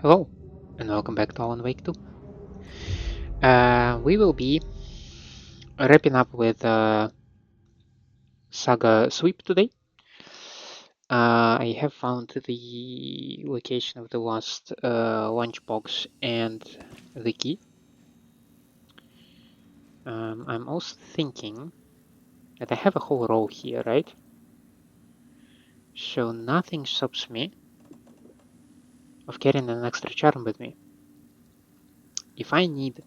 Hello, and welcome back to Alan Wake 2. We will be wrapping up with Saga Sweep today. I have found the location of the last lunchbox and the key. I'm also thinking that I have a whole row here, right? So nothing stops me of carrying an extra charm with me. If I need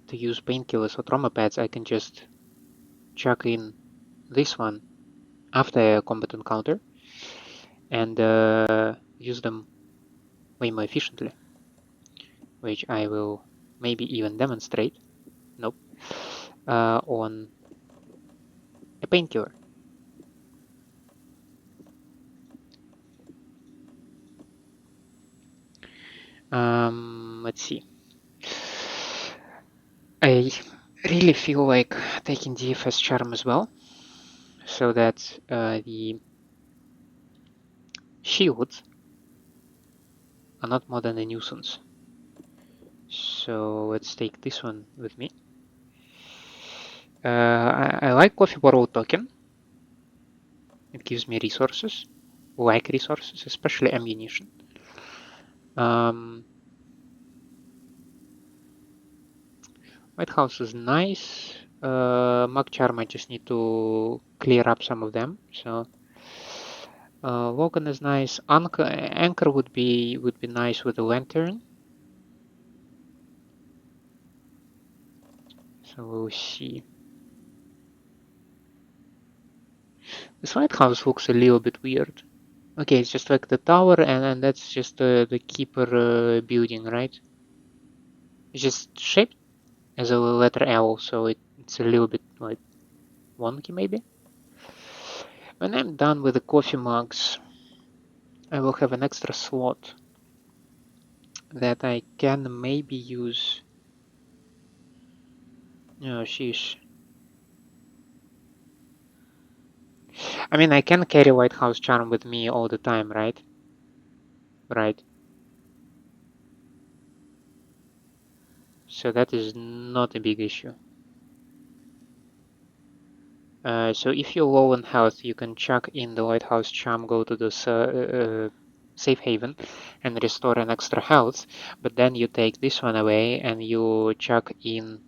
to use painkillers or trauma pads, I can just chuck in this one after a combat encounter and use them way more efficiently, which I will maybe even demonstrate, nope, on a painkiller. Let's see. I really feel like taking DFS charm as well, so that the shields are not more than a nuisance. So let's take this one with me. I like Coffee Borrowed Token. It gives me resources, like resources, especially ammunition. White House is nice. Mag Charm, I just need to clear up some of them. So Logan is nice. Anchor would be nice with a lantern. So we'll see. This White House looks a little bit weird. Okay, it's just like the tower, and that's just the keeper building, right? It's just shaped as a letter L, so it's a little bit like wonky maybe. When I'm done with the coffee mugs, I will have an extra slot that I can maybe use. Oh, sheesh. I mean, I can carry White House Charm with me all the time, right? Right. So that is not a big issue. So if you're low on health, you can chuck in the White House Charm, go to the safe haven, and restore an extra health. But then you take this one away and you chuck in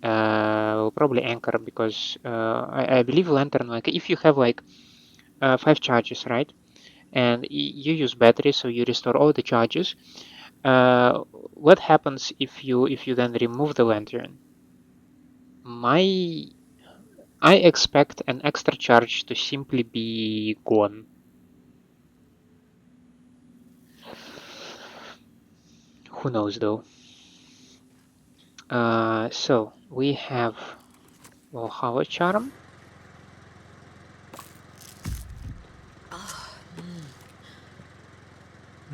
probably Anchor, because I believe Lantern, like if you have like 5 charges, right? And you use battery, so you restore all the charges. What happens if you then remove the lantern? I expect an extra charge to simply be gone. Who knows though? So we have Valhalla Charm.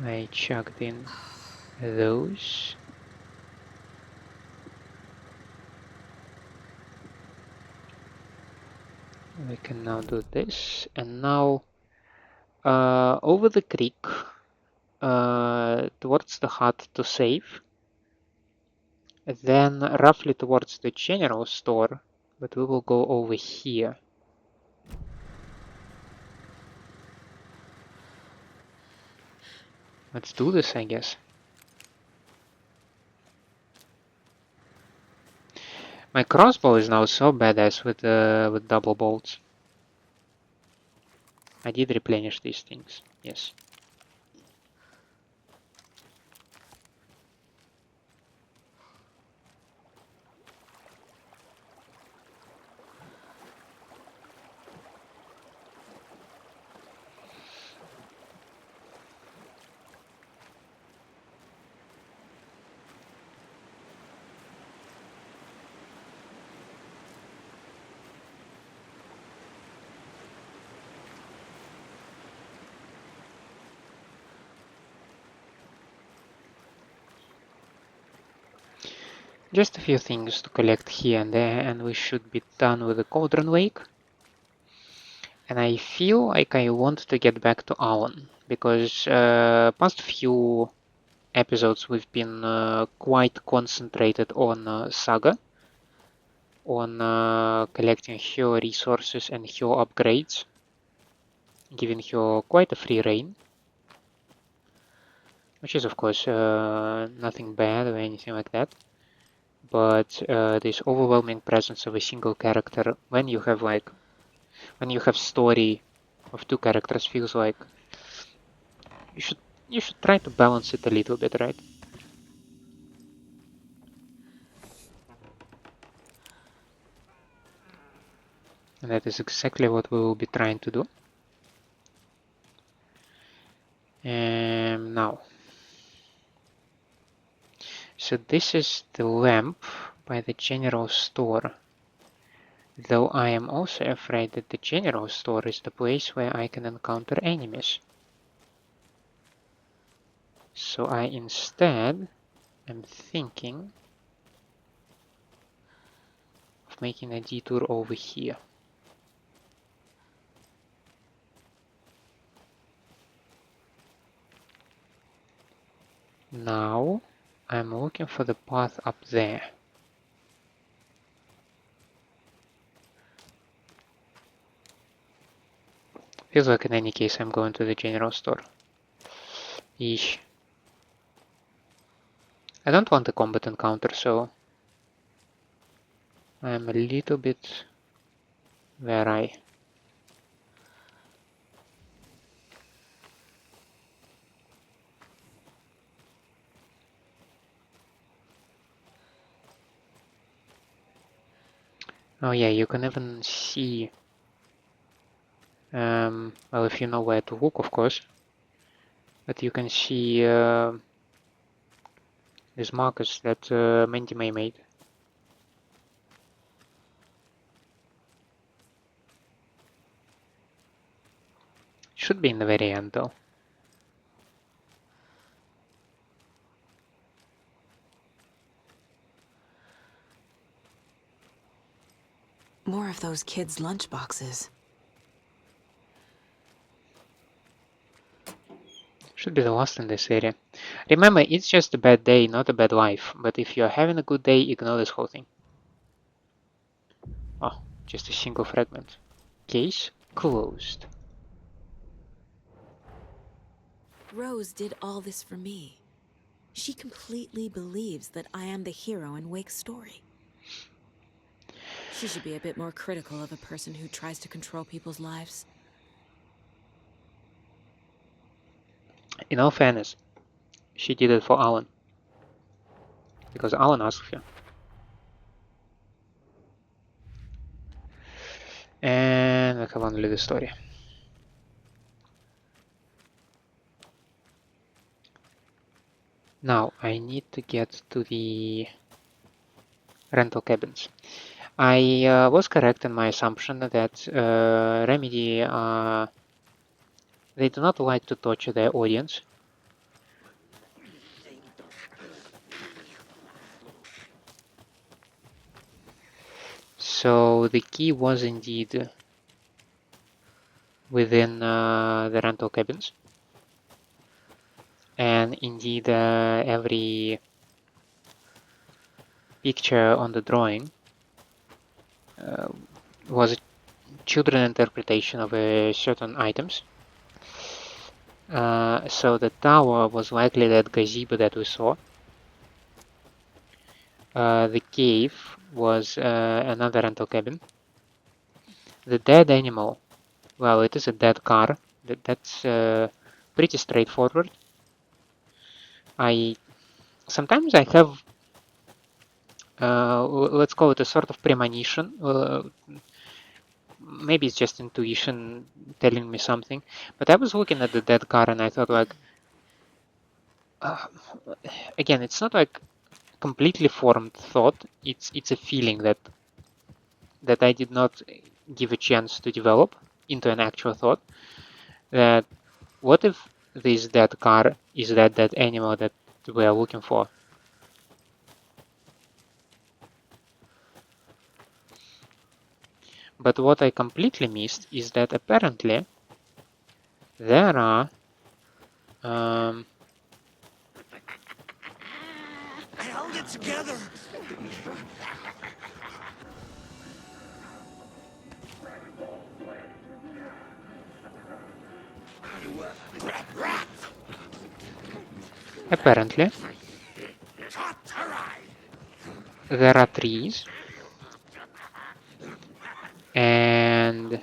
I chucked in those. We can now do this, and now over the creek towards the hut to save, then roughly towards the general store, but we will go over here. Let's do this, I guess. My crossbow is now so badass with double bolts. I did replenish these things, yes. Just a few things to collect here and there, and we should be done with the Cauldron Lake. And I feel like I want to get back to Alan. because past few episodes we've been quite concentrated on Saga, on collecting her resources and her upgrades, giving her quite a free reign, which is of course nothing bad or anything like that. But this overwhelming presence of a single character when you have story of two characters feels like you should try to balance it a little bit, right? And that is exactly what we will be trying to do. Now, so this is the lamp by the general store. Though I am also afraid that the general store is the place where I can encounter enemies. So I instead am thinking of making a detour over here. Now I'm looking for the path up there. Feels like in any case I'm going to the general store. Eesh. I don't want a combat encounter, so I'm a little bit wary. Oh yeah, you can even see, well, if you know where to look, of course, but you can see these markers that Mandy May made. Should be in the very end, though. More of those kids' lunchboxes. Should be the last in this area. Remember, it's just a bad day, not a bad life. But if you're having a good day, ignore this whole thing. Oh, just a single fragment. Case closed. Rose did all this for me. She completely believes that I am the hero in Wake's story. She should be a bit more critical of a person who tries to control people's lives. In all fairness, she did it for Alan. Because Alan asked her. And I have only the story. Now I need to get to the rental cabins. I was correct in my assumption that Remedy, they do not like to torture their audience. So the key was indeed within the rental cabins. And indeed every picture on the drawing was a children interpretation of certain items. So the tower was likely that gazebo that we saw. The cave was another rental cabin. The dead animal, well, it is a dead car. That's pretty straightforward. Sometimes I have, let's call it a sort of premonition. Maybe it's just intuition telling me something. But I was looking at the dead car and I thought, like, again, it's not like completely formed thought. It's a feeling that I did not give a chance to develop into an actual thought. That what if this dead car is that dead animal that we are looking for? But what I completely missed is that apparently there are Um, I held it together. apparently, there are trees, and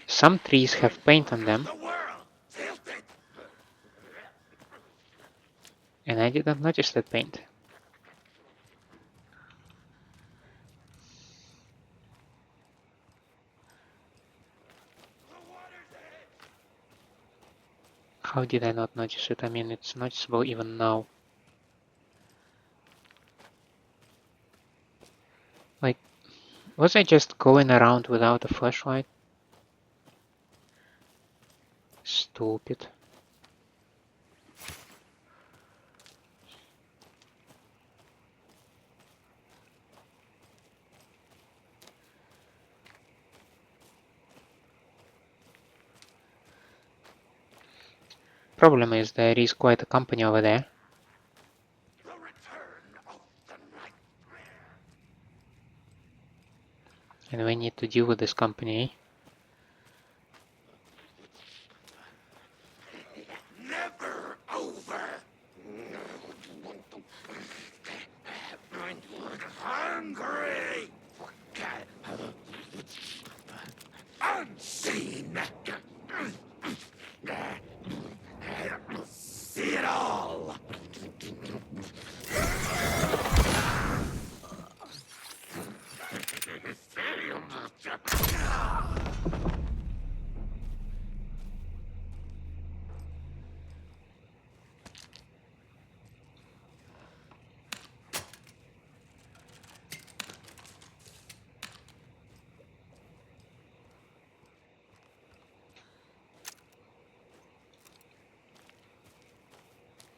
some trees have paint on them, and I didn't notice that paint. How did I not notice it? I mean, it's noticeable even now. Like, was I just going around without a flashlight? Stupid. Problem is, there is quite a company over there. And we need to deal with this company. Never over. Hungry. Unseen. See it all.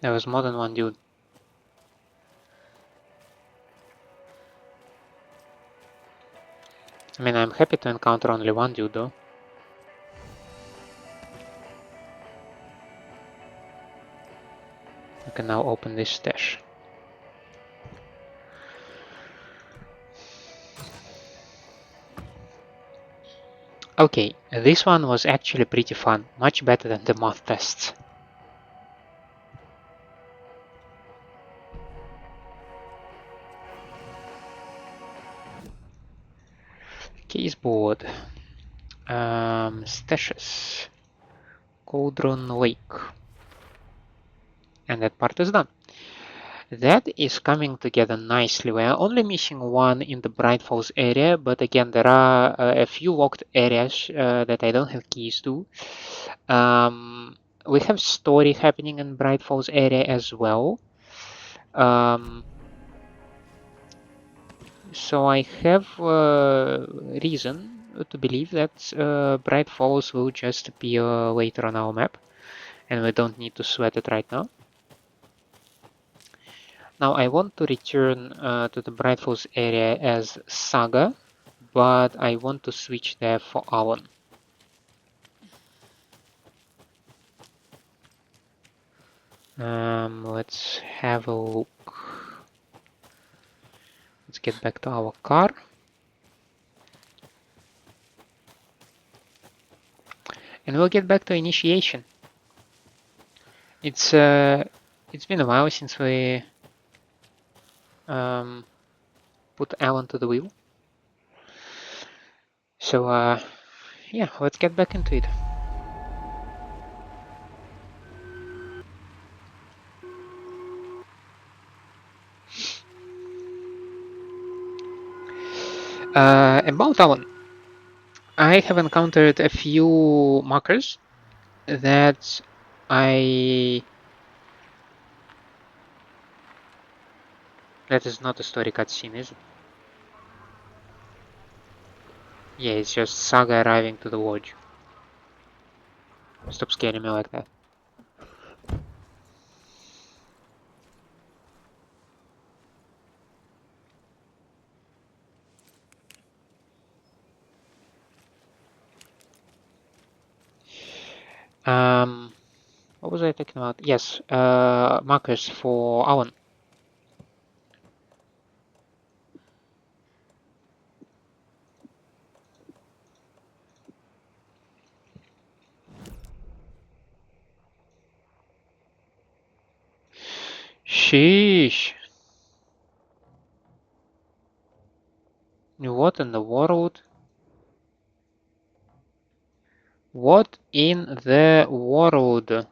There was more than one dude. I mean, I'm happy to encounter only one dude though. I can now open this stash. Okay, this one was actually pretty fun, much better than the moth tests. Caseboard. Stashes. Cauldron Lake. And that part is done. That is coming together nicely. We are only missing one in the Bright Falls area, but again, there are a few locked areas that I don't have keys to. We have story happening in Bright Falls area as well. So I have reason to believe that Bright Falls will just appear later on our map, and we don't need to sweat it right now. Now I want to return to the Bright Falls area as Saga, but I want to switch there for Alan. Let's have a look. Let's get back to our car. And we'll get back to initiation. It's been a while since we put Alan to the wheel. So yeah, let's get back into it. About Alan, I have encountered a few markers that that is not a story cutscene, is it? Yeah, it's just Saga arriving to the lodge. Stop scaring me like that. What was I talking about? Yes, markers for Alan. Sheesh. What in the world? What in the world?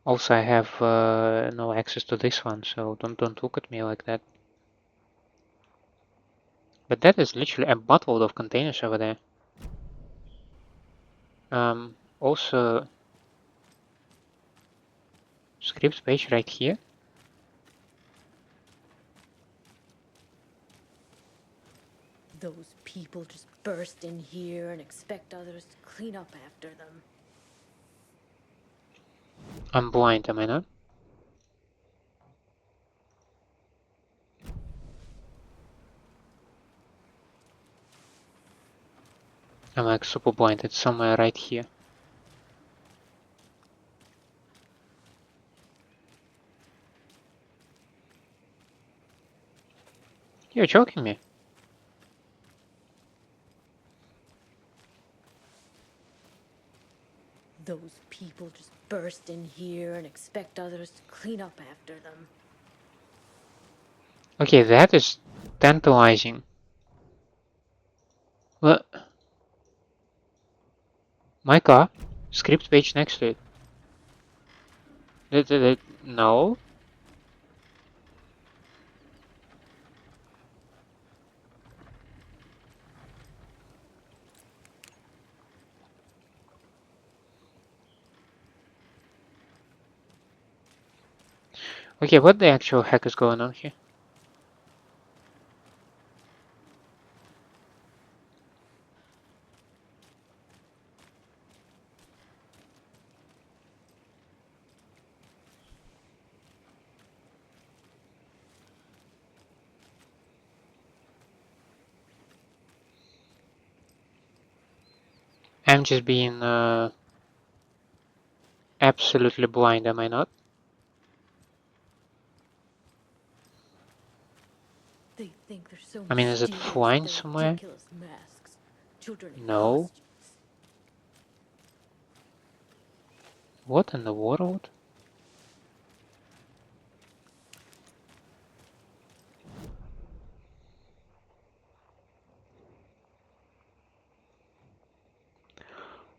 Also, I have no access to this one, so don't look at me like that. But that is literally a buttload of containers over there. Also, scripts page right here. Those people just burst in here and expect others to clean up after them. I'm blind, am I not? I'm like super blind. It's somewhere right here. You're joking me. Those people just burst in here and expect others to clean up after them. Okay, that is tantalizing. Well, my car, script page next to it. No. Okay, what the actual heck is going on here? I'm just being absolutely blind, am I not? They think they're so I mean, is it mysterious with flying their somewhere? ridiculous masks. Children in No. costumes. What in the world?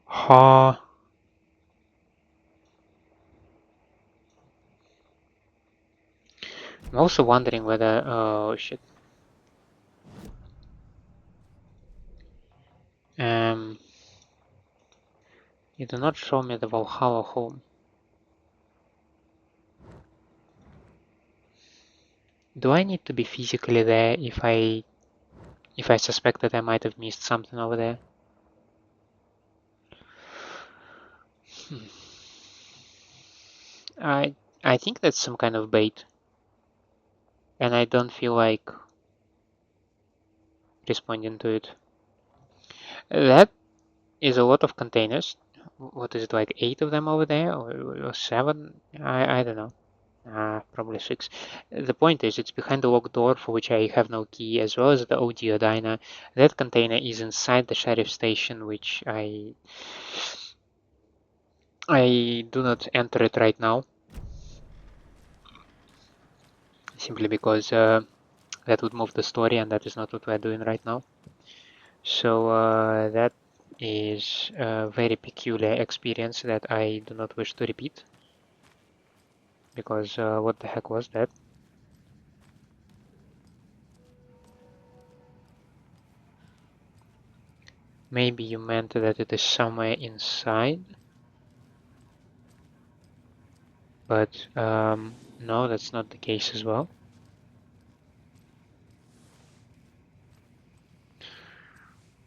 Ha. I'm also wondering whether. Oh shit. Um. You do not show me the Valhalla home. Do I need to be physically there if I suspect that I might have missed something over there? Hmm. I think that's some kind of bait, and I don't feel like responding to it. That is a lot of containers. What is it, like 8 of them over there, or 7? I don't know. Probably 6. The point is, it's behind the locked door for which I have no key, as well as the audio diner. That container is inside the sheriff station, which I do not enter it right now, simply because that would move the story, and that is not what we're doing right now. So that is a very peculiar experience that I do not wish to repeat, because what the heck was that? Maybe you meant that it is somewhere inside, but no, that's not the case as well.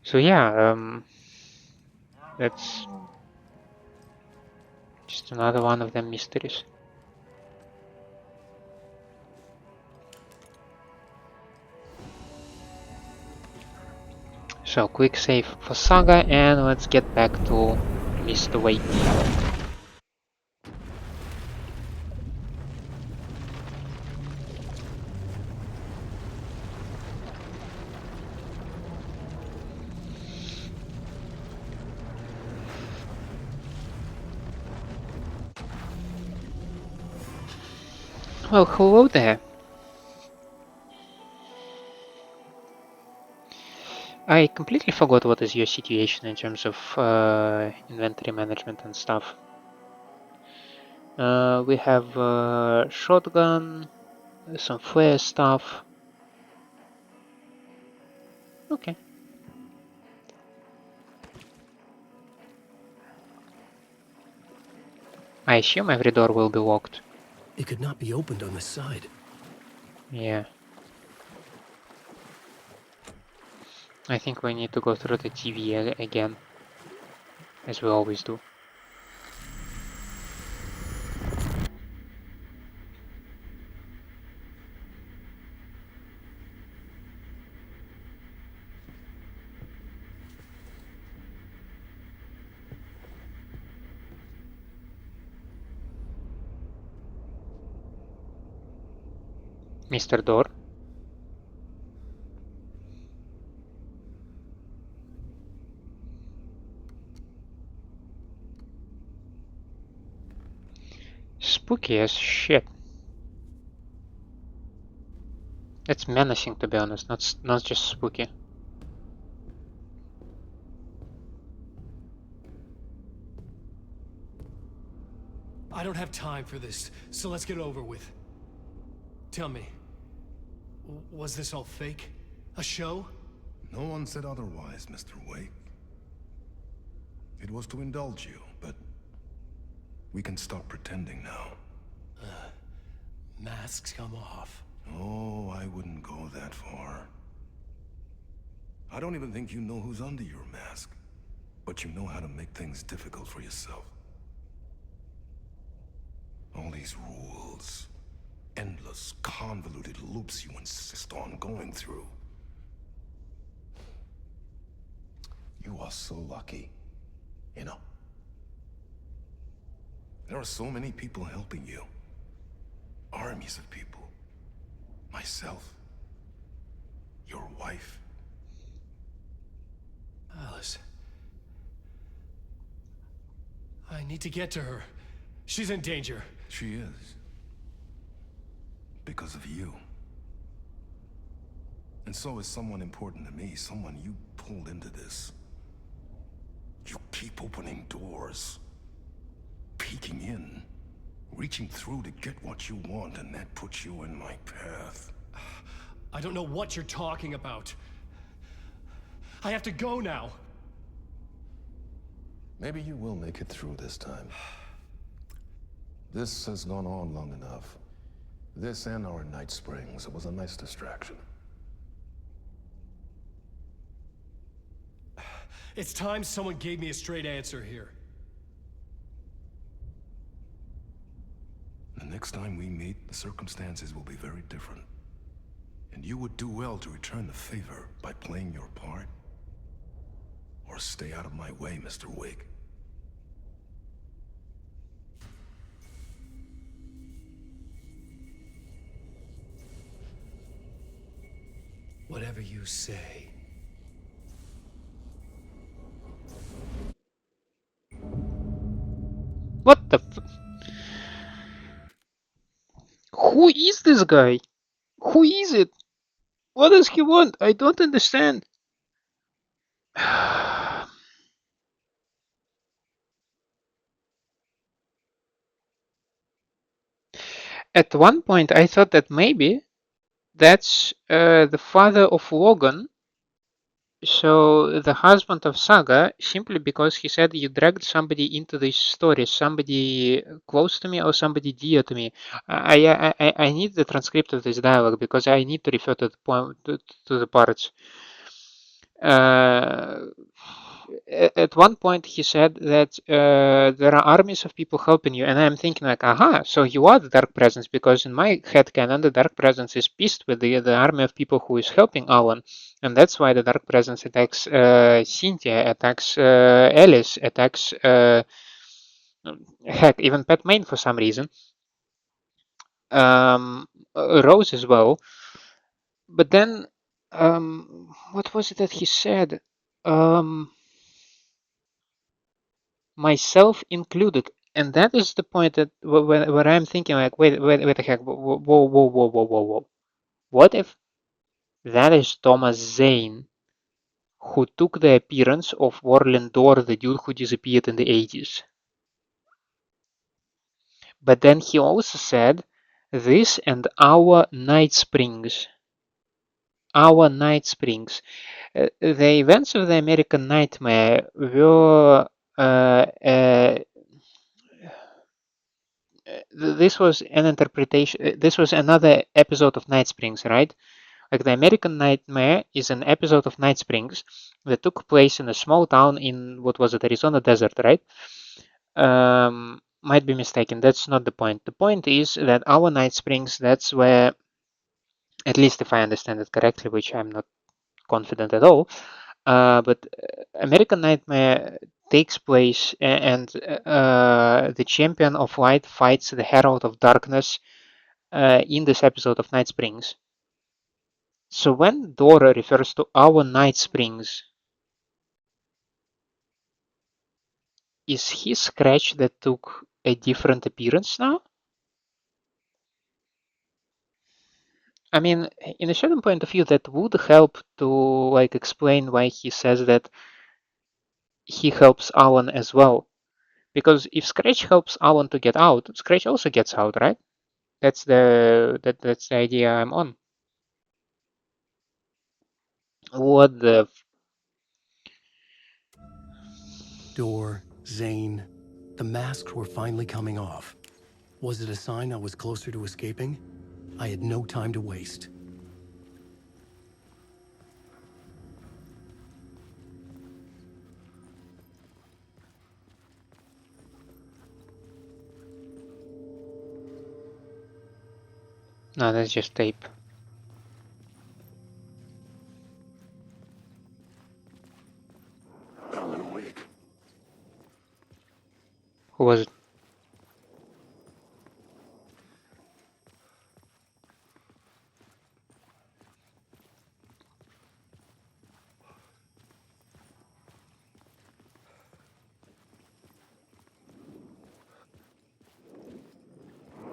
So yeah, that's just another one of them mysteries. So quick save for Saga, and let's get back to Mr. Wake. Well, hello there. I completely forgot what is your situation in terms of inventory management and stuff. We have shotgun, some flare stuff. Okay. I assume every door will be locked. It could not be opened on the side. Yeah. I think we need to go through the TV again, as we always do. Mr. Door. Spooky as shit. It's menacing, to be honest, not just spooky. I don't have time for this, so let's get over with. Tell me, was this all fake? A show? No one said otherwise, Mr. Wake. It was to indulge you, but we can stop pretending now. Masks come off. Oh, I wouldn't go that far. I don't even think you know who's under your mask, but you know how to make things difficult for yourself. All these rules, endless, convoluted loops you insist on going through. You are so lucky, you know. There are so many people helping you. Armies of people. Myself. Your wife. Alice. I need to get to her. She's in danger. She is. Because of you. And so is someone important to me, someone you pulled into this. You keep opening doors. Peeking in. Reaching through to get what you want, and that puts you in my path. I don't know what you're talking about. I have to go now. Maybe you will make it through this time. This has gone on long enough. This and our night springs. It was a nice distraction. It's time someone gave me a straight answer here. The next time we meet, the circumstances will be very different. And you would do well to return the favor by playing your part. Or stay out of my way, Mr. Wake. Whatever you say. What the f- Who is this guy? Who is it? What does he want? I don't understand. At one point, I thought that maybe that's the father of Logan. So the husband of Saga, simply because he said you dragged somebody into this story, somebody close to me or somebody dear to me. I need the transcript of this dialogue because I need to refer to the point to the parts. Uh, at one point he said that there are armies of people helping you, and I'm thinking like, aha, so you are the Dark Presence, because in my head canon, the Dark Presence is pissed with the army of people who is helping Alan, and that's why the Dark Presence attacks Cynthia, attacks Alice, attacks heck, even Pat Main for some reason, Rose as well. But then, what was it that he said? Myself included. And that is the point that where I'm thinking like, wait the heck, whoa, whoa, whoa, whoa, whoa, whoa, whoa. What if that is Thomas Zane, who took the appearance of Warlin Door, the dude who disappeared in the 80s? But then he also said, this and our Night Springs. Our Night Springs. The events of the American Nightmare were this was an interpretation. This was another episode of Night Springs, right? Like the American Nightmare is an episode of Night Springs that took place in a small town in what was it, Arizona desert, right? Might be mistaken. That's not the point. The point is that our Night Springs, that's where, at least if I understand it correctly, which I'm not confident at all, but American Nightmare takes place, and the champion of light fights the herald of darkness in this episode of Night Springs. So when Dora refers to our Night Springs, is he Scratch that took a different appearance now? I mean, in a certain point of view, that would help to like explain why he says that he helps Alan as well. Because if Scratch helps Alan to get out, Scratch also gets out, right? That's the idea I'm on. What the Door, Zane. The masks were finally coming off. Was it a sign I was closer to escaping? I had no time to waste. No, that's just tape. Alan awake. Who was it?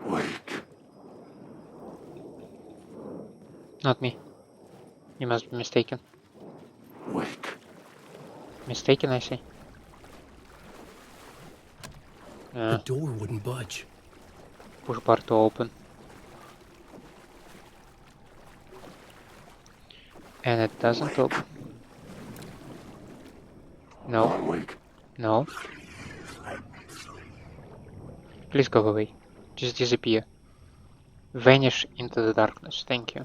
Wake. Not me. You must be mistaken. Wake. Mistaken, I say. The door wouldn't budge. Push bar to open. And it doesn't open. No, Alan wake. no. Please go away. Just disappear. Vanish into the darkness. Thank you.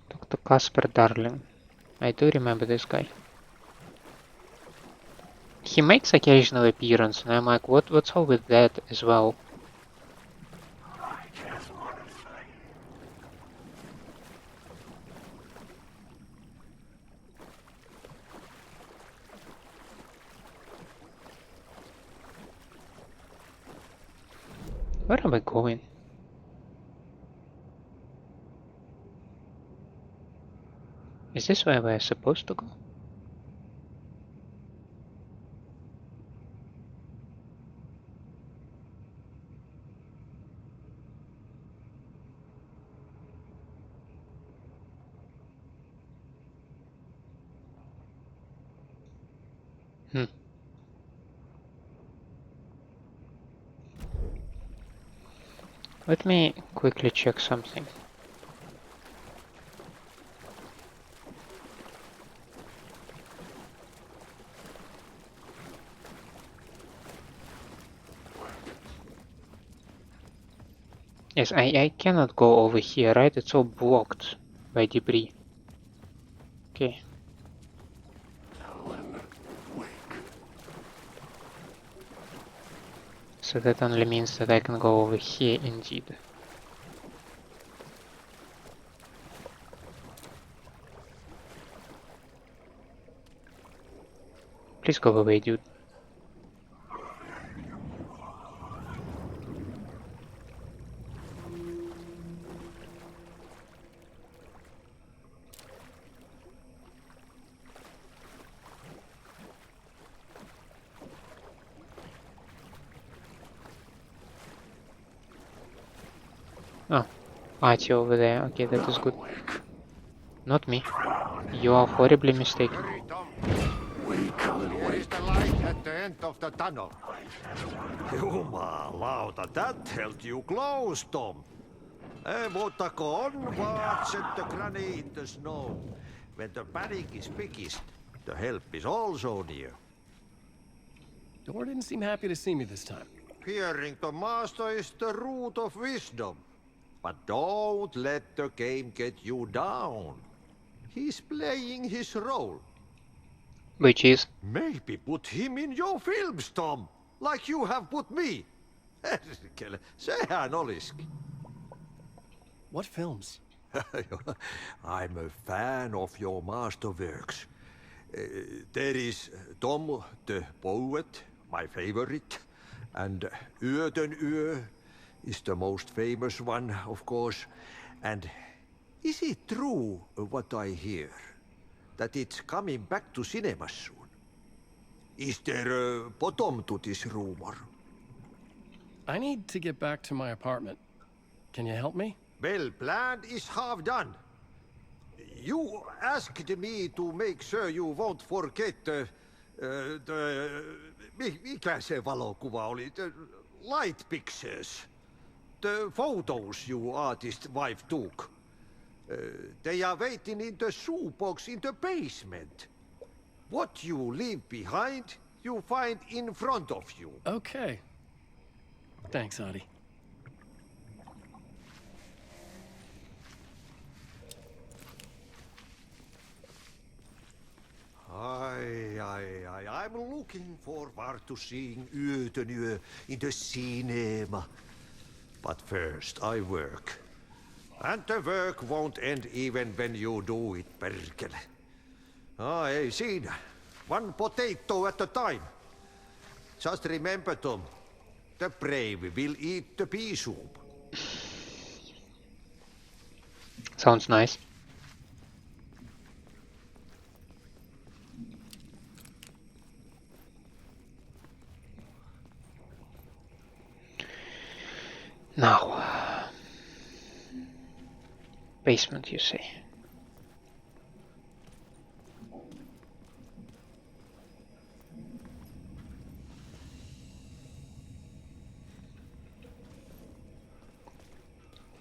Dr. Casper Darling. I do remember this guy. He makes occasional appearance, and I'm like, what's all with that as well? Where am I going? Is this where we're supposed to go? Hmm. Let me quickly check something. Yes, I cannot go over here, right? It's all blocked by debris. Okay. So that only means that I can go over here indeed. Please go away, dude. Oh, Ahti over there. Okay, that is good. Not me. You are horribly mistaken. Hurry, Tom. Here is the light at the end of the tunnel. Jumalauta, that held you close, Tom. Mutta on watch the granny in the snow. When the panic is biggest, the help is also near. Door didn't seem happy to see me this time. Hearing the master is the root of wisdom. But don't let the game get you down. He's playing his role. Which is? Maybe put him in your films, Tom. Like you have put me. Herkele, sehän olisikin. What films? I'm a fan of your masterworks. There is Tom the Poet, my favorite, and Yöten Yö is the most famous one, of course. And is it true what I hear? That it's coming back to cinemas soon? Is there a bottom to this rumor? I need to get back to my apartment. Can you help me? Well, plan is half done. You asked me to make sure you won't forget mikä se valokuva oli? The light pictures. The photos you artist wife took. They are waiting in the shoebox in the basement. What you leave behind, you find in front of you. Okay. Thanks, Ahti. I'm looking forward to seeing Yöten Yö in the cinema. But first, I work. And the work won't end even when you do it, perkele. Hey, siinä. One potato at a time. Just remember, Tom, the brave will eat the pea soup. Sounds nice. Now, basement, you say?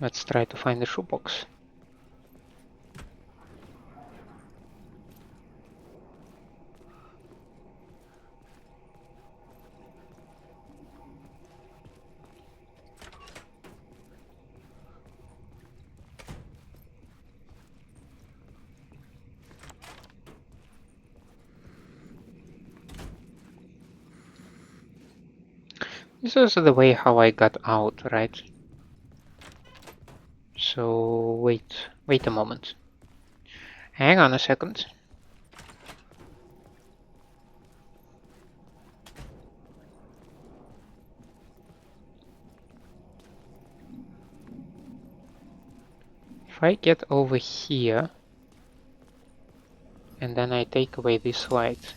Let's try to find the shoebox. This is the way how I got out, right? So wait a moment. Hang on a second. If I get over here and then I take away this light,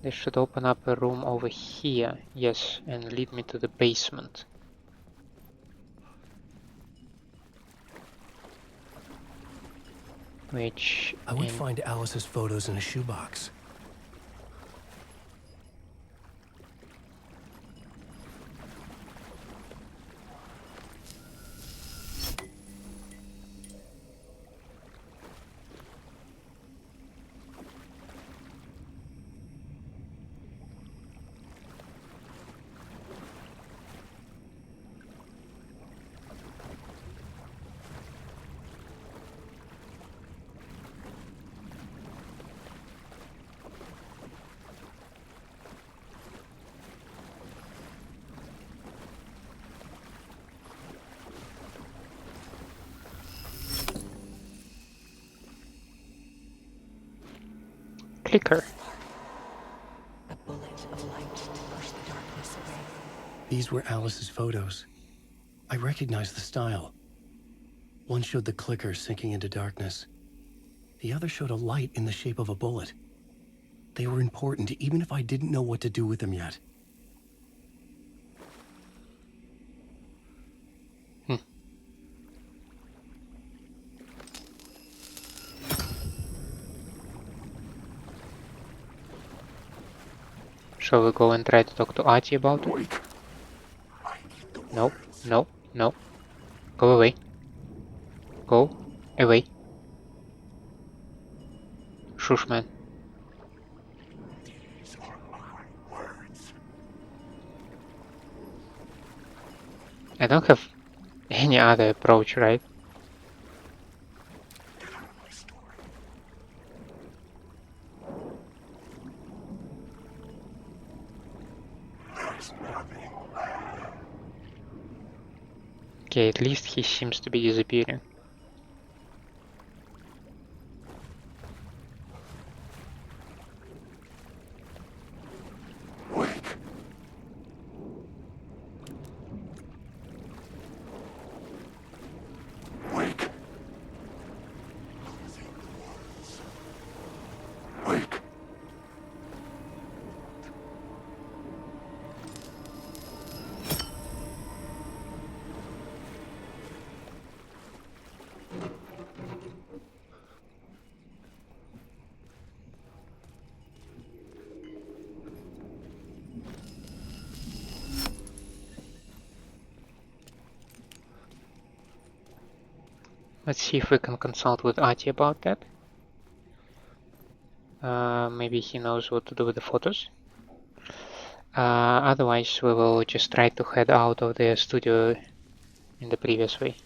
this should open up a room over here, yes, and lead me to the basement. Which I would find Alice's photos in a shoebox. clicker. A bullet of light to push the darkness away. These were Alice's photos. I recognized the style. One showed the clicker sinking into darkness. The other showed a light in the shape of a bullet. They were important, even if I didn't know what to do with them yet. Shall we go and try to talk to Ahti about it? No, no, no. Go away. Go away. Shush, man. These are my words. I don't have any other approach, right? Get out of my story. There's nothing. Okay, at least he seems to be disappearing. Wake. Wake. Wake. Let's see if we can consult with Ahti about that. Maybe he knows what to do with the photos. Otherwise, we will just try to head out of the studio in the previous way.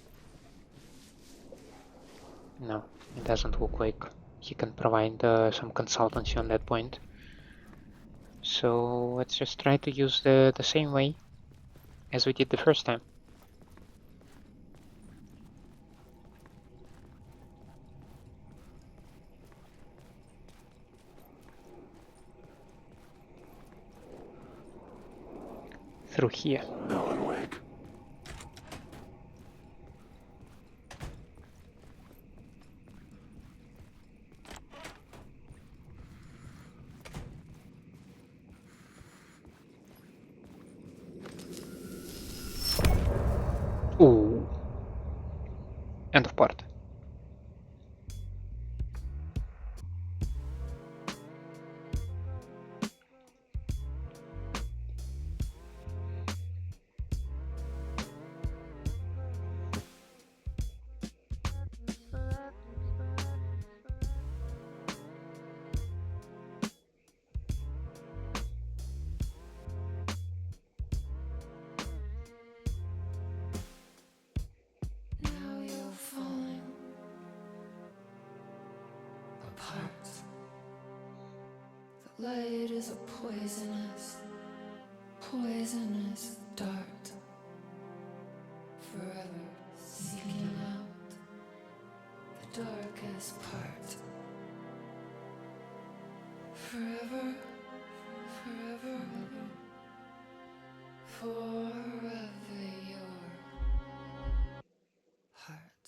No, it doesn't look like he can provide some consultancy on that point. So let's just try to use the same way as we did the first time. Through here. Alan, wake. Ooh. End of part. Now you're falling apart. The light is a poisonous, poisonous dart, forever seeking out the darkest part. Forever, forever, forever your heart.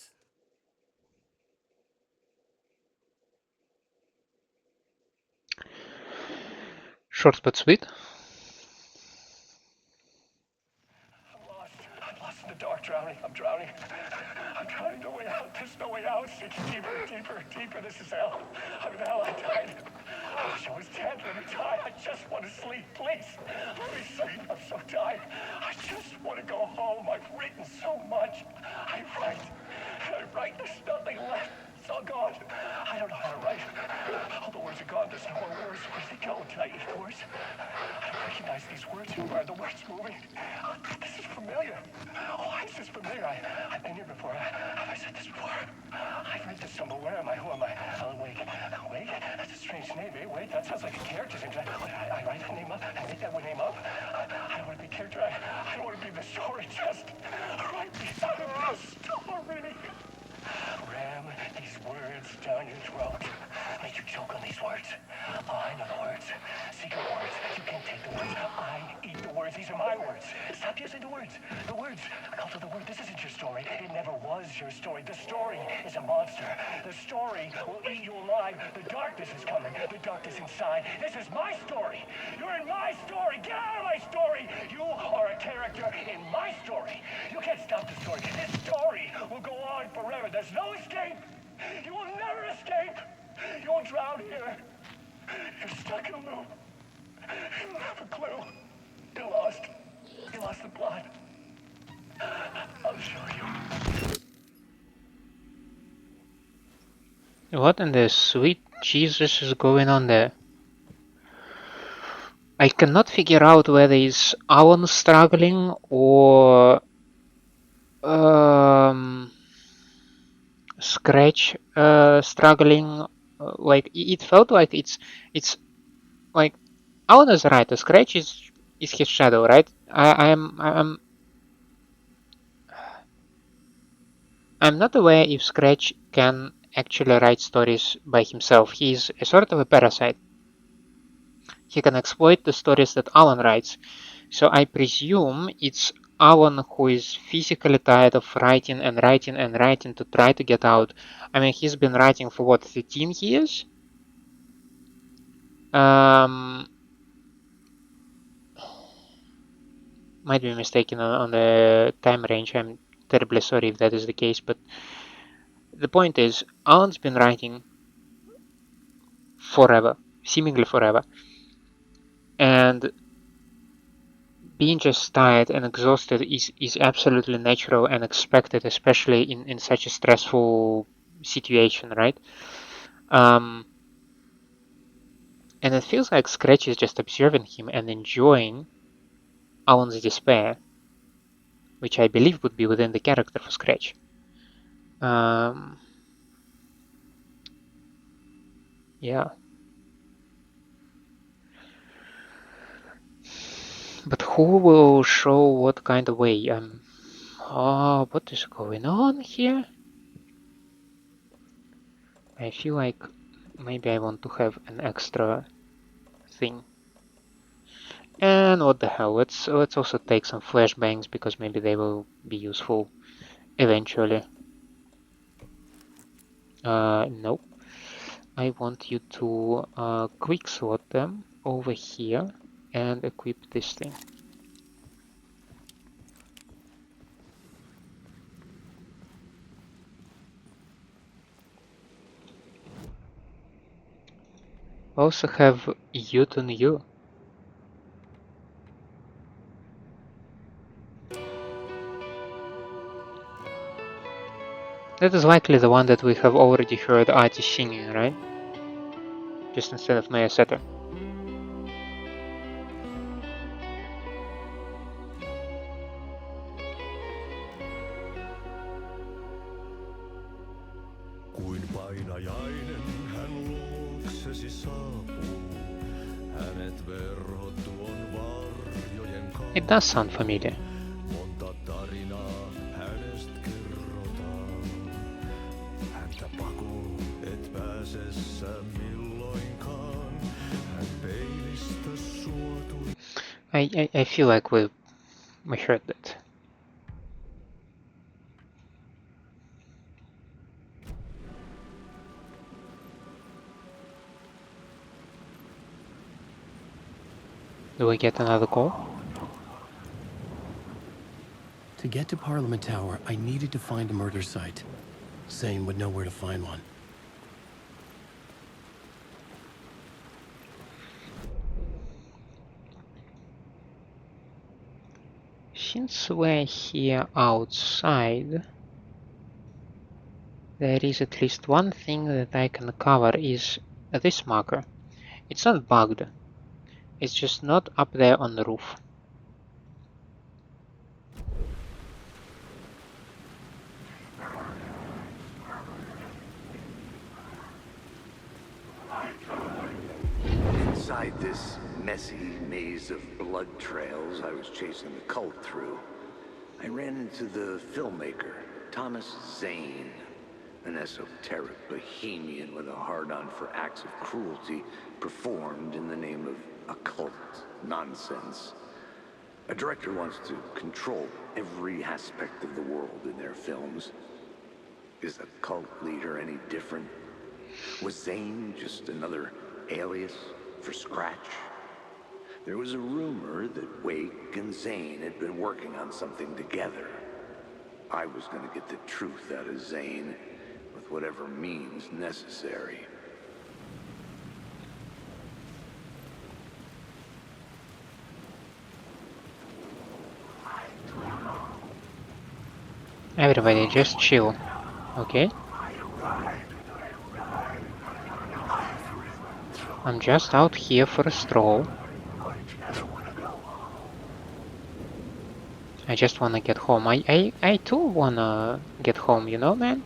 Short but sweet. I'm lost in the dark, drowning. I'm drowning. I'm drowning. No way out. There's no way out. It's deeper, deeper, deeper. This is hell. I'm in hell. I died. I wish I was dead. Let me die. I just want to sleep, please. Let me sleep. I'm so tired. I just want to go home. I've written so much. I write. And I write. There's nothing left. It's all gone. I don't know how to write. All the words are gone. There's no more words. Where did they go? Did I eat words? I don't recognize these words. Who are the words moving? Oh, this is familiar. Oh, why is this familiar? I've been here before. Have I said this before? I've read this somewhere. Where am I? Who am I? Alan Wake. Wake? That's a strange name, eh? Wake? That sounds like a character's name. I write that name up? I make that name up? I don't want to be a character. I don't want to be the story. Just write me out of the story. Ram these words down your throat. made you choke on these words. Oh, I know the words. Secret words. You can't take the words. I eat the words. These are my words. Stop using the words. The words. Cult of the word. This isn't your story. It never was your story. The story is a monster. The story will eat you alive. The darkness is coming. The darkness inside. This is my story. You're in my story. Get out of my story. You are a character in my story. You can't stop the story. This story will go on forever. There's no escape. You will never escape. You will drown here. You're stuck in a loop. You don't have a clue. You're lost. You lost the plot. I'll show you. What in the sweet Jesus is going on there? I cannot figure out whether it's Alan struggling or Scratch struggling. Like it felt like it's like Alan is right. Scratch is his shadow, right? I'm not aware if Scratch can actually write stories by himself. He's a sort of a parasite. He can exploit the stories that Alan writes. So I presume it's Alan who is physically tired of writing and writing and writing to try to get out. I mean, he's been writing for what, 13 years? Might be mistaken on the time range. I'm terribly sorry if that is the case, but the point is, Alan's been writing forever, seemingly forever, and being just tired and exhausted is absolutely natural and expected, especially in such a stressful situation, right? And it feels like Scratch is just observing him and enjoying Alan's despair, which I believe would be within the character for Scratch. Yeah. But who will show what kind of way? Oh, what is going on here? I feel like maybe I want to have an extra thing. And what the hell? Let's also take some flashbangs because maybe they will be useful eventually. Nope. I want you to quick slot them over here and equip this thing. Also have youth on you. That is likely the one that we have already heard Ahti singing, right? Just instead of Maya Setter. Kuin painajainen hän luoksesi saapuu. Hänet verhot tuon varjojen kanssa. It does sound familiar. Monta tarinaa hänestä kerrotaan. Häntä pakoon et pääse sä milloinkaan. Hän peilistä suotui. I feel like we heard that. Do we get another call? To get to Parliament Tower, I needed to find a murder site. Zane would know where to find one. Since we're here outside, there is at least one thing that I can cover is this marker. It's not bugged. It's just not up there on the roof. Inside this messy maze of blood trails I was chasing the cult through, I ran into the filmmaker, Thomas Zane, an esoteric bohemian with a hard-on for acts of cruelty performed in the name of occult nonsense. A director wants to control every aspect of the world in their films. Is a cult leader any different? Was Zane just another alias for Scratch? There was a rumor that Wake and Zane had been working on something together. I was going to get the truth out of Zane with whatever means necessary. Everybody just chill, okay? I'm just out here for a stroll. I just wanna get home. I too wanna get home, you know, man?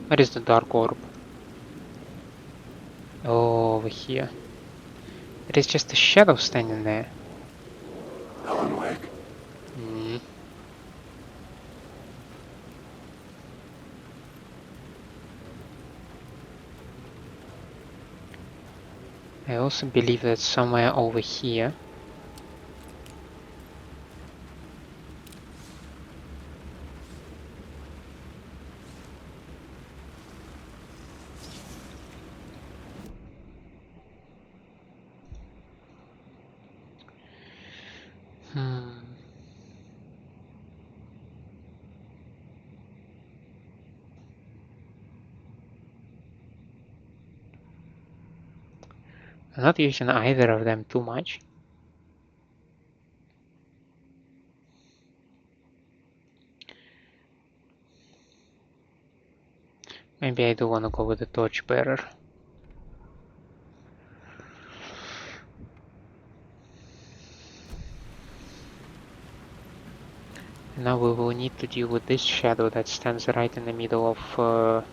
Where is the dark orb? Oh, over here. It is just a shadow standing there. Alan Wake. Mm. I also believe that somewhere over here. I'm not using either of them too much. Maybe I do want to go with the torchbearer. Now we will need to deal with this shadow that stands right in the middle of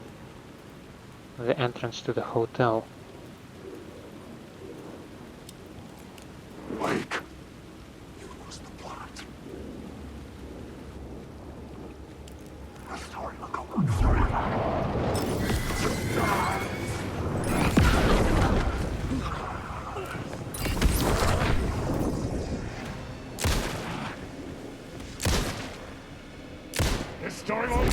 the entrance to the hotel. Wake. You was the plot. The story will go on forever. This story will...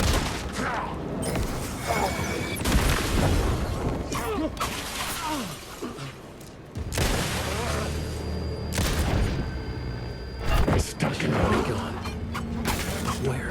Stuck in the Megillon. Where?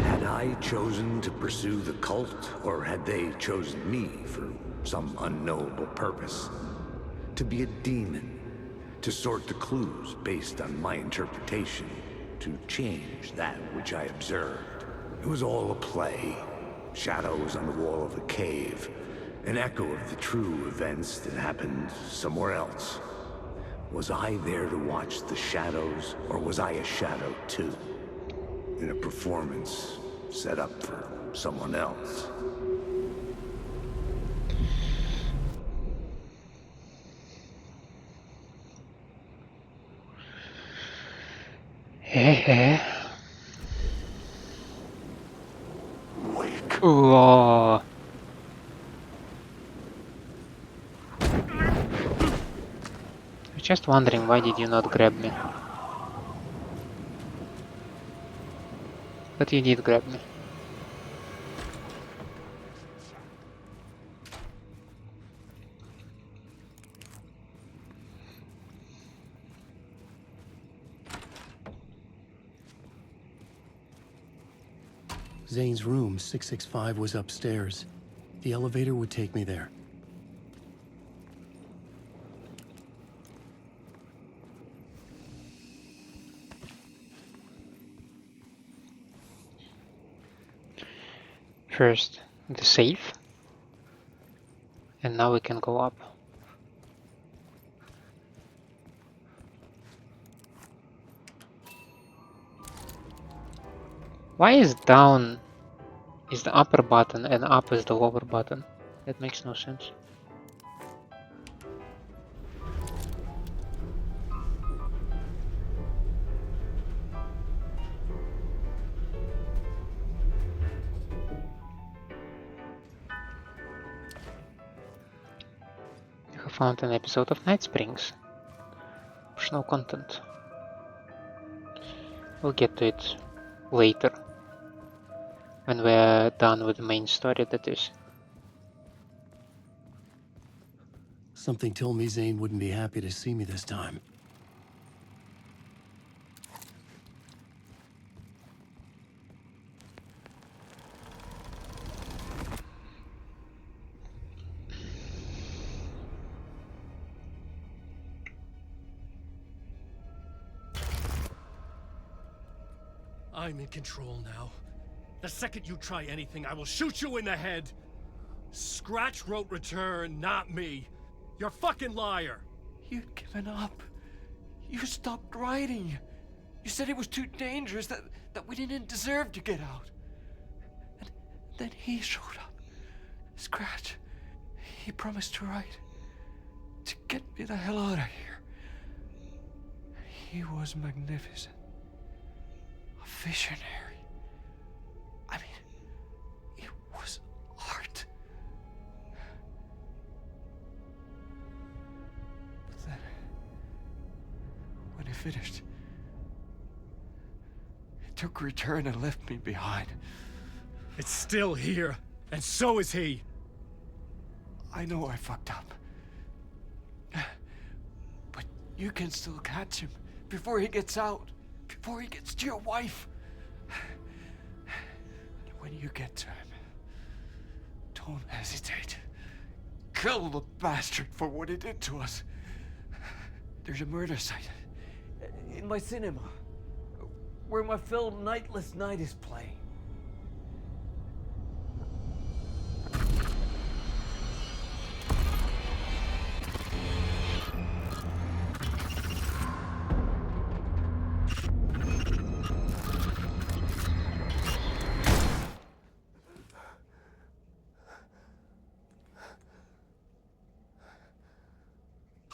Had I chosen to pursue the cult, or had they chosen me for some unknowable purpose? To be a demon, to sort the clues based on my interpretation, to change that which I observed. It was all a play. Shadows on the wall of a cave, an echo of the true events that happened somewhere else. Was I there to watch the shadows, or was I a shadow too? In a performance set up for someone else. Wake. Oh. I was just wondering, why did you not grab me? But you did grab me. Zane's room, 665, was upstairs. The elevator would take me there. First, the safe. And now we can go up. Why is down is the upper button and up is the lower button? That makes no sense. You have found an episode of Night Springs. Optional content. We'll get to it later. When we're done with the main story, that is. Something told me Zane wouldn't be happy to see me this time. I'm in control now. The second you try anything, I will shoot you in the head. Scratch wrote return, not me. You're a fucking liar. You'd given up. You stopped writing. You said it was too dangerous, that we didn't deserve to get out. And then he showed up. Scratch. He promised to write. To get me the hell out of here. He was magnificent. A visionary. I mean, it was art. But then, when he finished, he took a return and left me behind. It's still here, and so is he. I know I fucked up. But you can still catch him before he gets out, before he gets to your wife. And when you get to him, don't hesitate. Kill the bastard for what he did to us. There's a murder site in my cinema where my film Nightless Night is playing.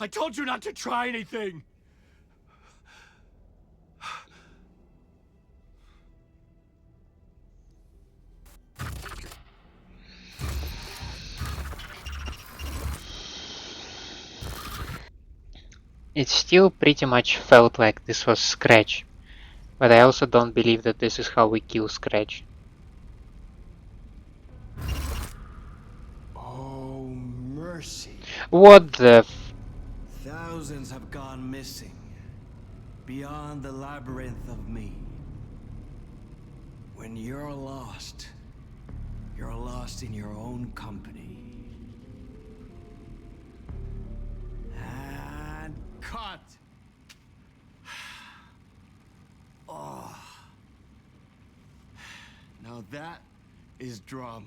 I told you not to try anything! It still pretty much felt like this was Scratch, but I also don't believe that this is how we kill Scratch. Oh, mercy. What the f- Thousands have gone missing. Beyond the labyrinth of me. When you're lost in your own company. And cut! Oh. Now that is drama.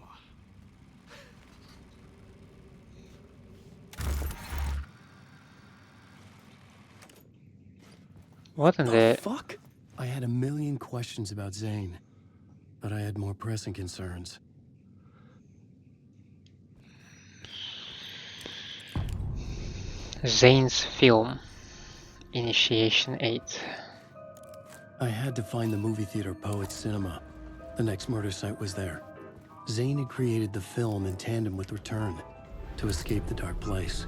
What in the fuck? I had a million questions about Zane, but I had more pressing concerns. Zane's film, Initiation 8. I had to find the movie theater Poet Cinema. The next murder site was there. Zane had created the film in tandem with Return to escape the dark place.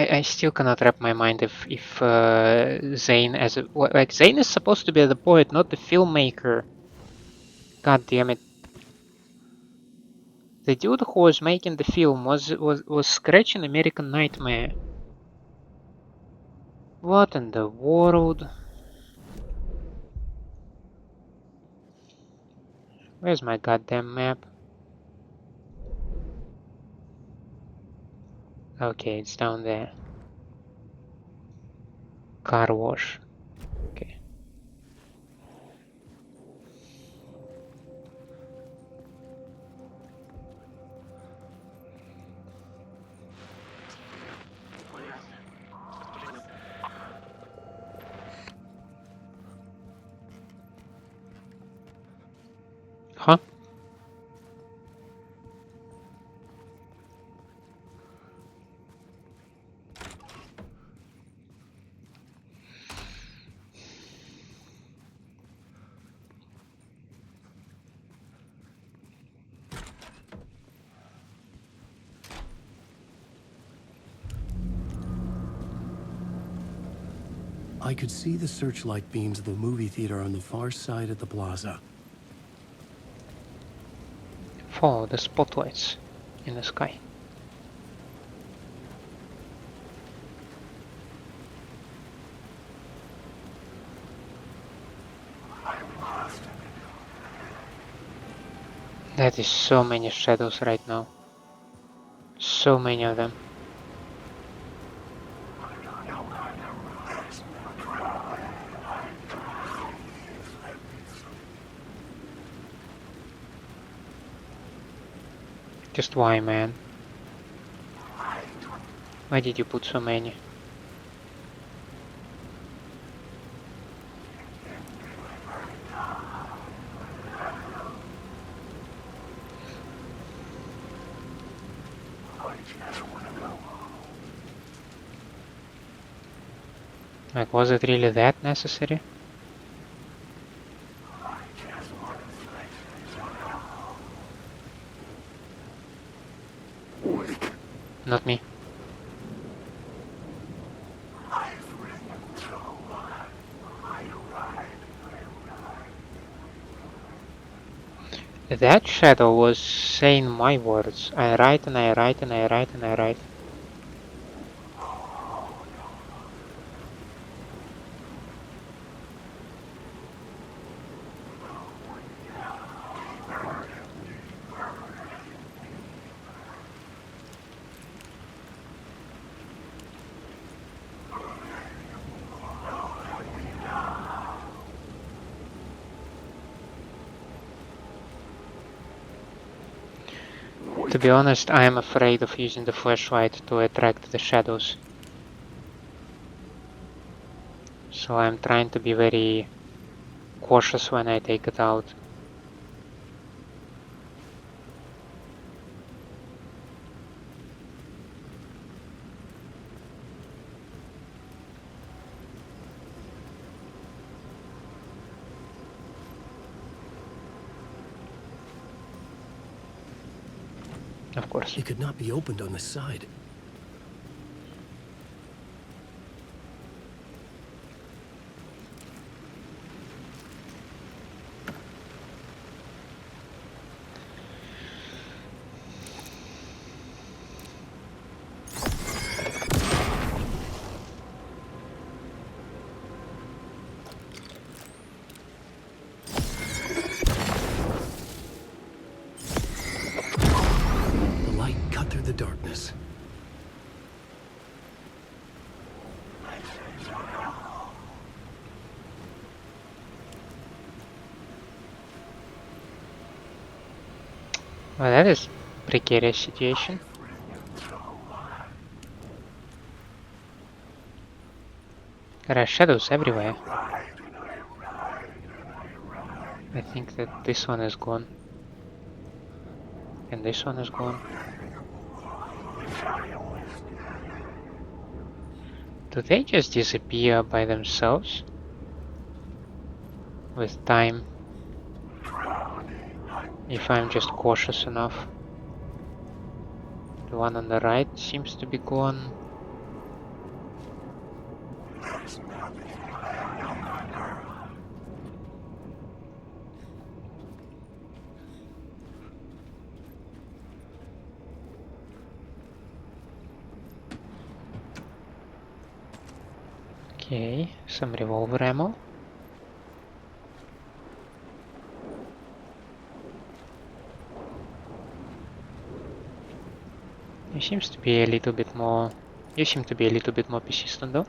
I still cannot wrap my mind if Zane as a like Zane is supposed to be the poet, not the filmmaker. God damn it! The dude who was making the film was scratching American Nightmare. What in the world? Where's my goddamn map? Okay, it's down there. Car wash. Okay. Huh? I could see the searchlight beams of the movie theater on the far side of the plaza. Follow the spotlights in the sky. That is so many shadows right now. So many of them. Just why, man? Why did you put so many? Like, was it really that necessary? Not me. That shadow was saying my words. I write and I write and I write and I write. To be honest, I am afraid of using the flashlight to attract the shadows. So I'm trying to be very cautious when I take it out. Of course. It could not be opened on the side. The light cut through the darkness. Well, that is a precarious situation. There are shadows everywhere. I think that this one is gone. And this one is gone. Do they just disappear by themselves? With time? If I'm just cautious enough. The one on the right seems to be gone. Okay, some revolver ammo. He seems to be a little bit more... You seem to be a little bit more persistent though.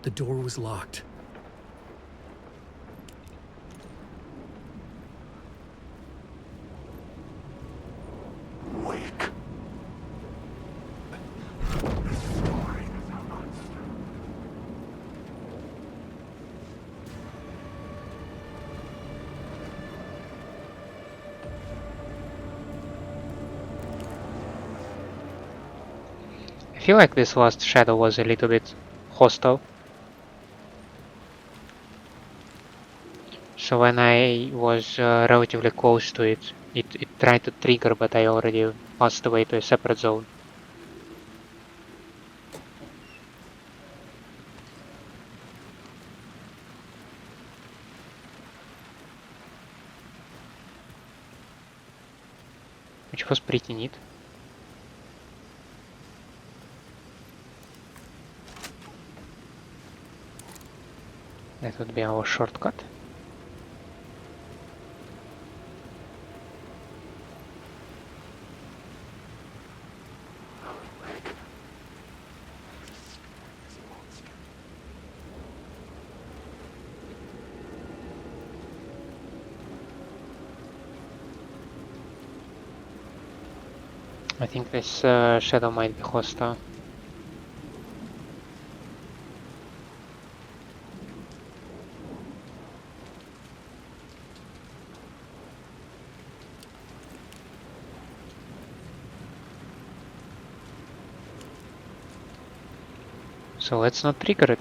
The door was locked. Wake. I feel like this last shadow was a little bit hostile. So when I was relatively close to it, it tried to trigger, but I already passed away to a separate zone. Which was pretty neat. That would be our shortcut. I think this shadow might be hostile. So let's not trigger it.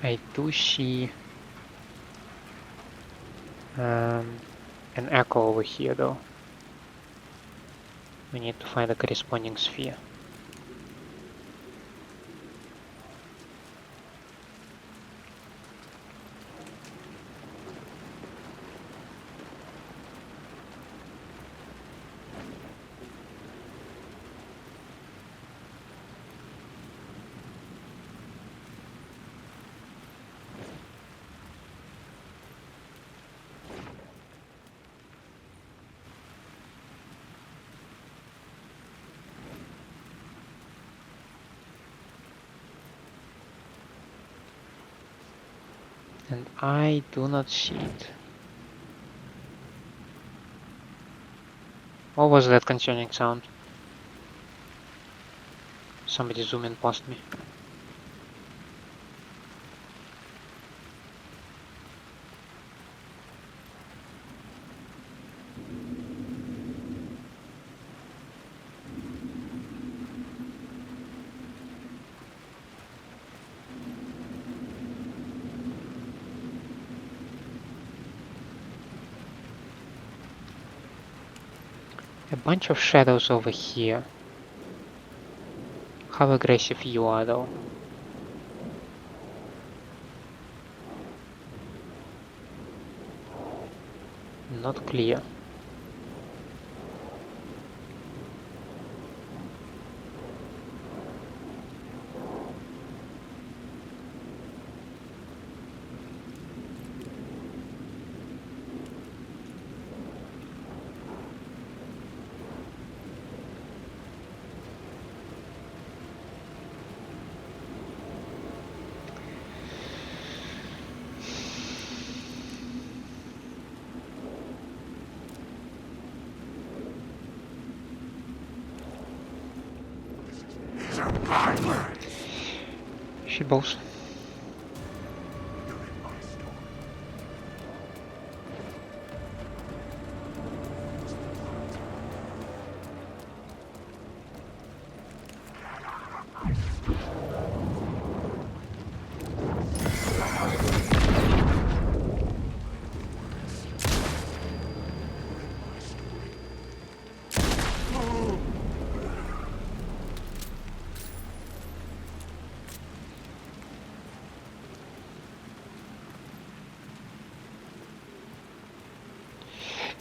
I do see an echo over here though. We need to find a corresponding sphere. And I do not see it. What was that concerning sound? Somebody zooming past me. A bunch of shadows over here. How aggressive you are though. Not clear. Shitballs.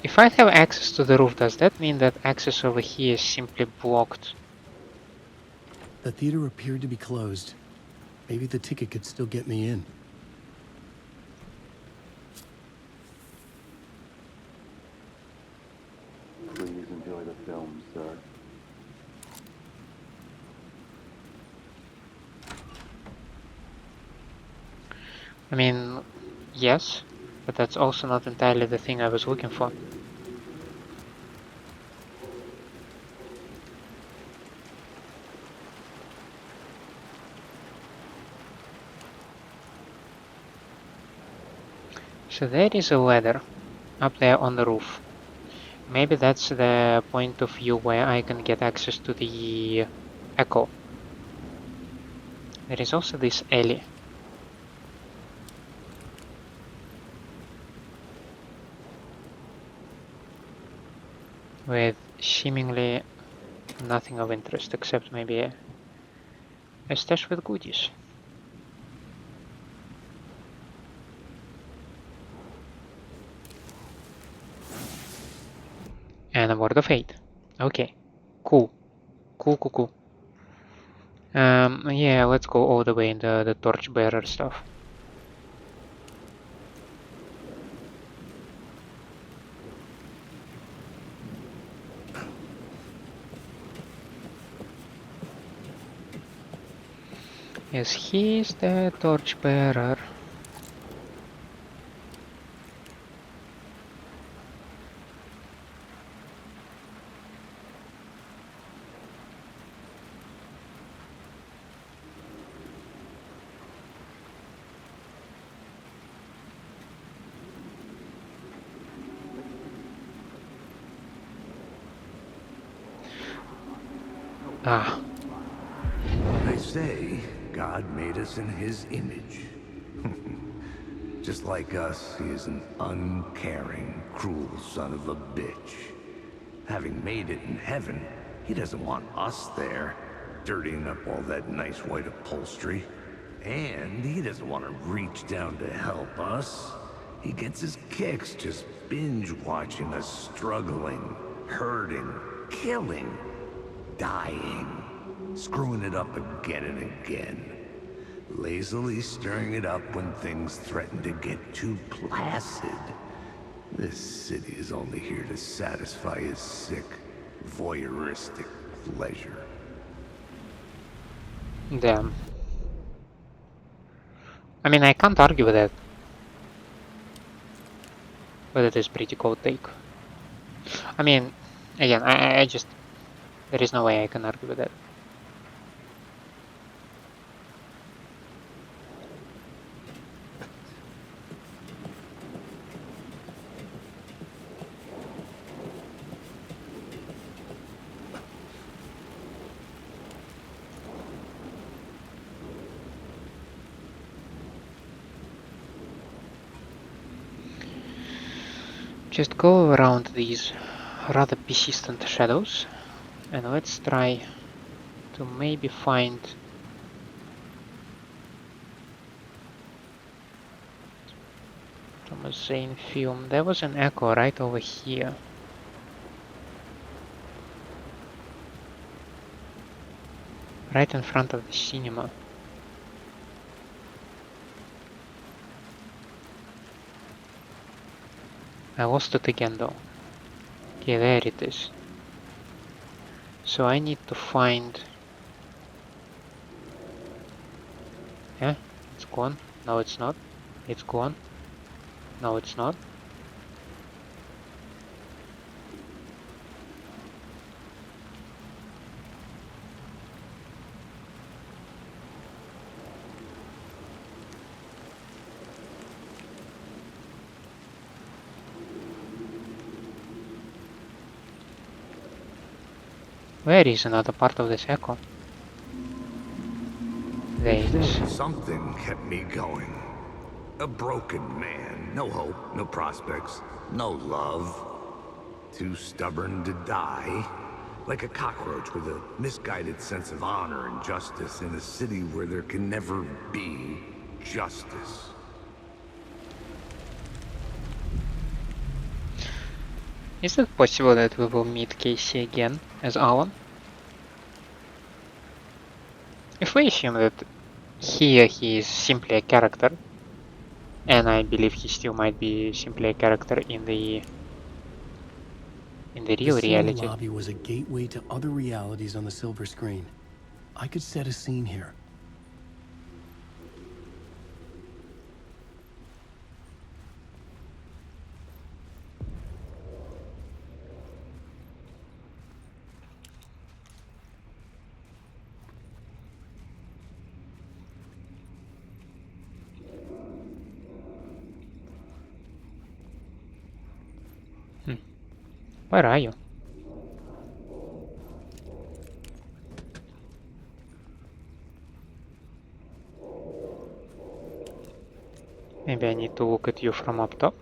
If I have access to the roof, does that mean that access over here is simply blocked? The theater appeared to be closed. Maybe the ticket could still get me in. Please enjoy the film, sir. I mean, yes, but that's also not entirely the thing I was looking for. So there is a ladder up there on the roof. Maybe that's the point of view where I can get access to the echo. There is also this alley. With seemingly nothing of interest except maybe a stash with goodies. And a word of aid. Okay. Cool. Cool. Yeah, let's go all the way in the torchbearer stuff. Yes, he's the torchbearer. Ah. They say God made us in his image. Just like us, he is an uncaring, cruel son of a bitch. Having made it in heaven, he doesn't want us there, dirtying up all that nice white upholstery. And he doesn't want to reach down to help us. He gets his kicks just binge-watching us struggling, hurting, killing, dying, screwing it up again and again. Lazily stirring it up when things threaten to get too placid. This city is only here to satisfy his sick, voyeuristic pleasure. Damn. I mean, I can't argue with that. But it is pretty cool take. I mean, again, I just... There is no way I can argue with that. Just go around these rather persistent shadows and let's try to maybe find from a Zane film. There was an echo right over here. Right in front of the cinema. I lost it again though. Okay, there it is. So I need to find... Yeah, it's gone. No, it's not. It's gone. No, it's not. Where is another part of this echo? There it is. Something kept me going. A broken man. No hope, no prospects, no love. Too stubborn to die. Like a cockroach with a misguided sense of honor and justice in a city where there can never be justice. Is it possible that we will meet Casey again as Alan? If we assume that here he is simply a character, and I believe he still might be simply a character in the The real cinema reality. lobby was a gateway to other realities on the silver screen. I could set a scene here. Where are you? Maybe I need to look at you from up top.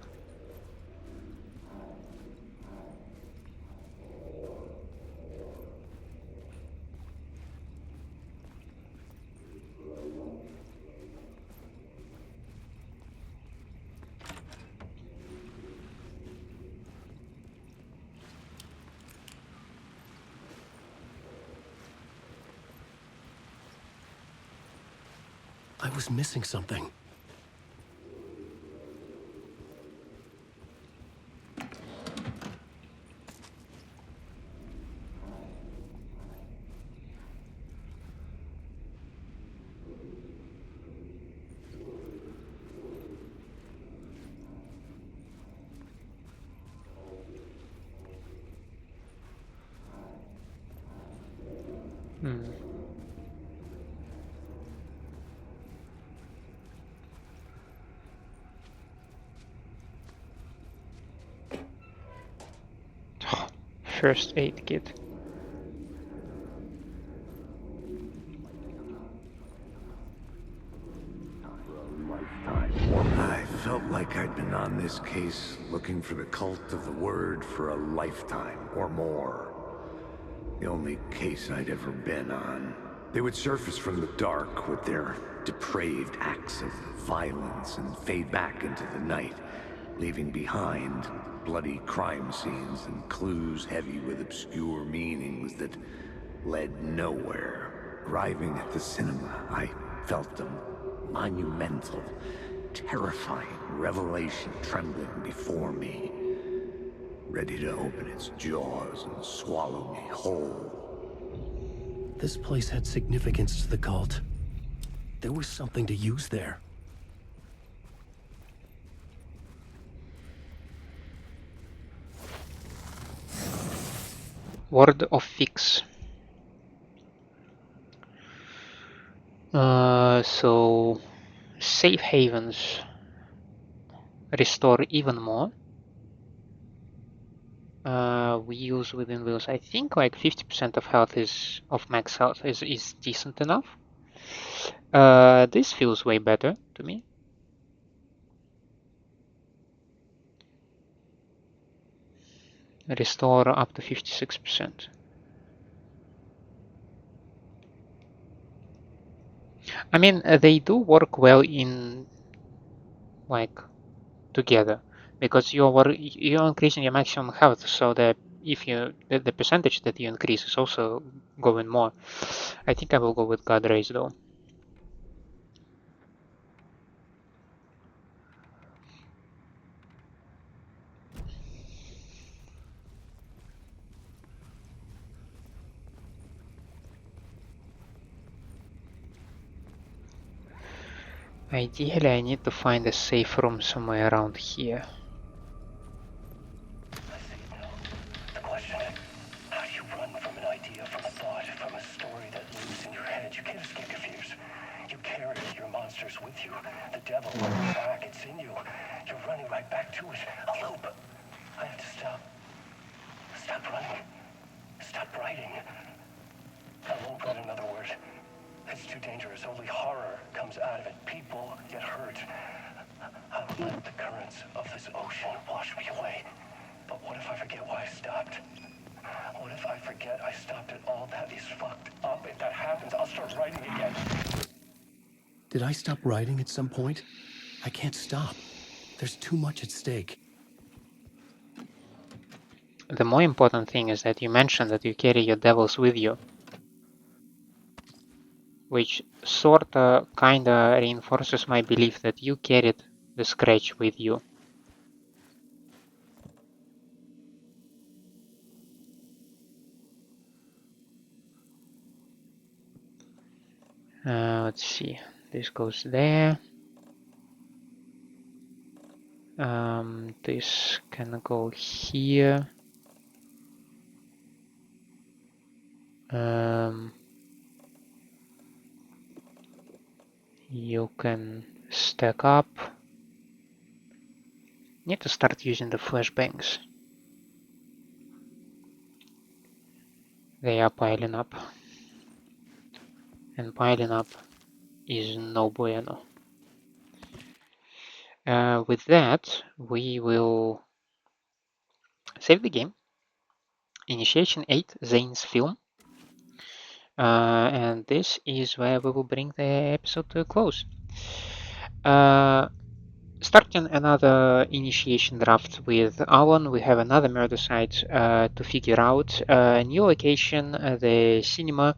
I was missing something. First aid kit. I felt like I'd been on this case looking for the cult of the word for a lifetime or more. The only case I'd ever been on. They would surface from the dark with their depraved acts of violence and fade back into the night, leaving behind bloody crime scenes and clues heavy with obscure meanings that led nowhere. Arriving at the cinema, I felt a monumental, terrifying revelation trembling before me, ready to open its jaws and swallow me whole. This place had significance to the cult. There was something to use there. Word of fix. So safe havens restore even more. We use within those, I think like 50% of health of max health is decent enough. This feels way better to me. Restore up to 56%. I mean, they do work well in like together because you're increasing your maximum health, so that if you the percentage that you increase is also going more. I think I will go with God Rays though. Ideally, I need to find a safe room somewhere around here. The question, how do you run from an idea, from a thought, from a story that lives in your head? You can't escape your fears. You carry your monsters with you. The devil on your back, it's in you. You're running right back to it. A loop. I have to stop. Stop running. Stop writing. I won't write another word. It's too dangerous. Only horror comes out of it. People get hurt. I will let the currents of this ocean wash me away. But what if I forget why I stopped? What if I forget I stopped it all? That is fucked up. If that happens, I'll start writing again. Did I stop writing at some point? I can't stop. There's too much at stake. the more important thing is that you mentioned that you carry your devils with you, which sorta kinda reinforces my belief that you carried the scratch with you. Let's see, this goes there. This can go here. You can stack up. Need to start using the flashbangs. They are piling up. And piling up is no bueno. With that, we will save the game. Initiation 8, Zane's film. And this is where we will bring the episode to a close. Starting another initiation draft with Alan, we have another murder site to figure out. New location, the cinema.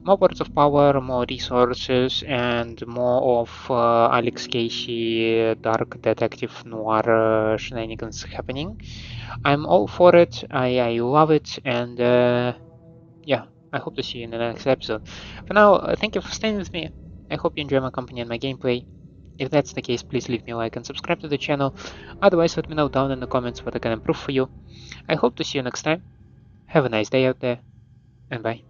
More words of power, more resources, and more of Alex Casey dark detective noir shenanigans happening. I'm all for it. I love it, and yeah, I hope to see you in the next episode. For now, thank you for staying with me. I hope you enjoy my company and my gameplay. If that's the case, please leave me a like and subscribe to the channel. Otherwise, let me know down in the comments what I can improve for you. I hope to see you next time. Have a nice day out there, and bye.